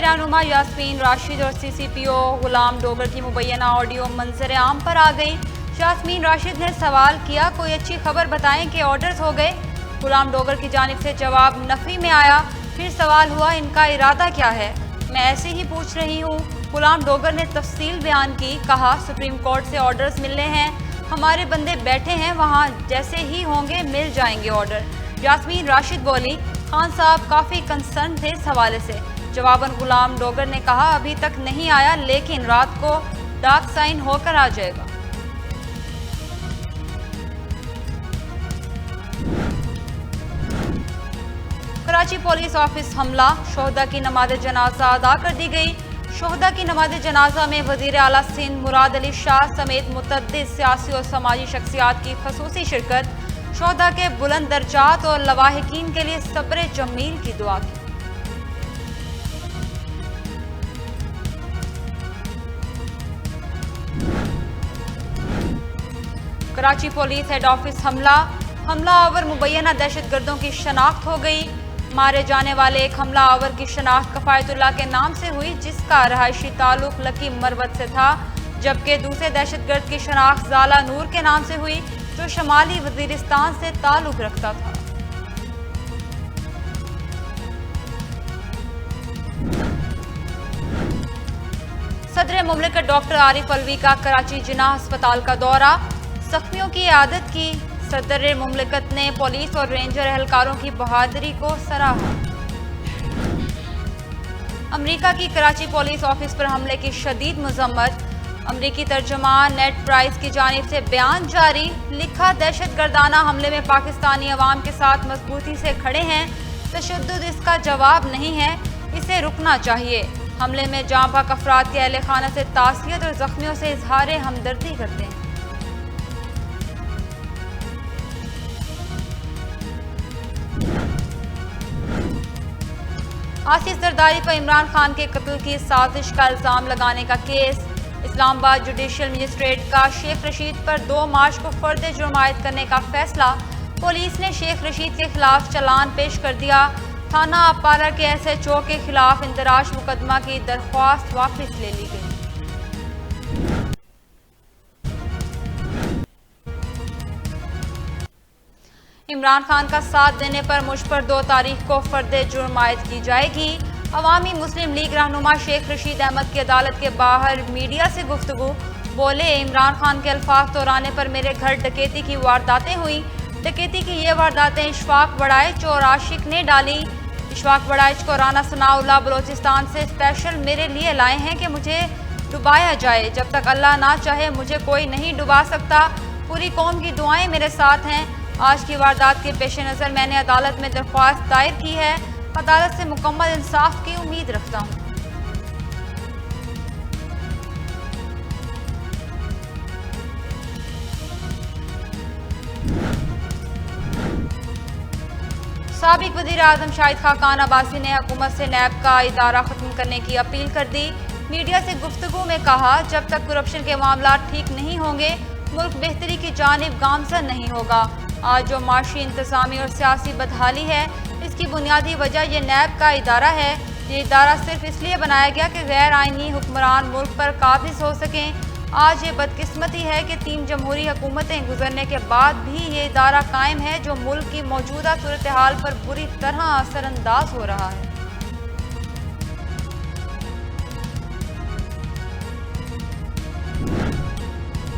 रहनुमा यास्मीन राशिद और CCPO गुलाम डोगर की मुबैना ऑडियो मंजर आम पर आ गई। यास्मीन राशिद ने सवाल किया, कोई अच्छी खबर बताएं कि ऑर्डर्स हो गए। गुलाम डोगर की जानिब से जवाब नफी में आया। फिर सवाल हुआ, इनका इरादा क्या है? मैं ऐसे ही पूछ रही हूँ। गुलाम डोगर ने तफसील बयान की। कहा, सुप्रीम कोर्ट से ऑर्डर्स मिलने हैं, हमारे बंदे बैठे हैं वहाँ, जैसे ही होंगे मिल जाएंगे ऑर्डर। यास्मीन राशिद बोली, खान साहब काफ़ी कंसर्न थे इस हवाले से। जवाबन गुलाम डोगर ने कहा, अभी तक नहीं आया, लेकिन रात को डाक साइन होकर आ जाएगा। कराची पुलिस ऑफिस हमला, शोहदा की नमाज जनाजा अदा कर दी गई। शोहदा की नमाज जनाजा में वजीर आला सिंध मुराद अली शाह समेत मुतअद्दिद सियासी और समाजी शख्सियात की खसूसी शिरकत। शोहदा के बुलंद दर्जात और लवाहिकीन के लिए सब्र जमील की दुआ की। कराची पुलिस हेड ऑफिस हमला आवर मुबैना दहशतगर्दों की शनाख्त हो गई। मारे जाने वाले एक हमला आवर की शनाख्त कफायतुल्लाह के नाम से हुई, जिसका रहायशी ताल्लुक लकी मरवत से था, जबकि दूसरे दहशतगर्द की शनाख्त ज़ाला नूर के नाम से हुई, जो शमाली वजीरिस्तान से ताल्लुक रखता था। सदर मुमलिकत डॉक्टर आरिफ अलवी का कराची जिना अस्पताल का दौरा, जख्मियों की इयादत की। सदर मुमलिकत ने पुलिस और रेंजर एहलकारों की बहादुरी को सराहा। अमरीका की कराची पुलिस ऑफिस पर हमले की शदीद मजम्मत। अमरीकी तर्जुमान नेड प्राइस की जानिब से बयान जारी। लिखा, दहशतगर्दाना हमले में पाकिस्तानी अवाम के साथ मजबूती से खड़े हैं। तशद्दुद इसका जवाब नहीं है, इसे रुकना चाहिए। हमले में जाँ बहक अफराद के अहले खाना से तासियत और जख्मियों से इजहार हमदर्दी करते हैं। आसिफ जरदारी पर इमरान खान के कत्ल की साजिश का इल्ज़ाम लगाने का केस। इस्लामाबाद जुडिशल मजिस्ट्रेट का शेख रशीद पर 2 मार्च को फर्द जुर्म आयद करने का फैसला। पुलिस ने शेख रशीद के खिलाफ चालान पेश कर दिया। थाना अपारा के SHO के खिलाफ इंदराज मुकदमा की दरख्वास्त वापस ले ली गई। इमरान खान का साथ देने पर मुझ पर 2 तारीख को फर्द जुर्म आयद की जाएगी। अवामी मुस्लिम लीग रहनुमा शेख रशीद अहमद की अदालत के बाहर मीडिया से गुफ्तगू। बोले, इमरान खान के अल्फाज दोहराने पर मेरे घर डकैती की वारदातें हुई। डकैती की ये वारदातें इशफाक बड़ाइच और आशिक ने डाली। इशफाक बड़ाइच को राना सनाउल्लाह बलोचिस्तान से स्पेशल मेरे लिए लाए हैं कि मुझे डुबाया जाए। जब तक अल्लाह ना चाहे मुझे कोई नहीं डुबा सकता। पूरी कौम की दुआएं मेरे साथ हैं। आज की वारदात के पेश नज़र मैंने अदालत में दरख्वास्त दायर की है। अदालत से मुकम्मल इंसाफ की उम्मीद रखता हूँ। साबिक वज़ीर आज़म शाहिद खाकान अब्बासी ने हुकूमत से नैब का इदारा ख़त्म करने की अपील कर दी। मीडिया से गुफ्तगू में कहा, जब तक करप्शन के मामला ठीक नहीं होंगे, मुल्क बेहतरी की जानिब गामजन नहीं होगा। आज जो माशी, इंतज़ामी और सियासी बदहाली है, इसकी बुनियादी वजह यह नैब का इदारा है। ये इदारा सिर्फ इसलिए बनाया गया कि गैर आइनी हुक्मरान मुल्क पर काबिज हो सकें। आज ये बदकिस्मती है कि 3 जमहूरी हुकूमतें गुजरने के बाद भी ये इदारा कायम है, जो मुल्क की मौजूदा सूरत हाल पर बुरी तरह असरअंदाज हो रहा है।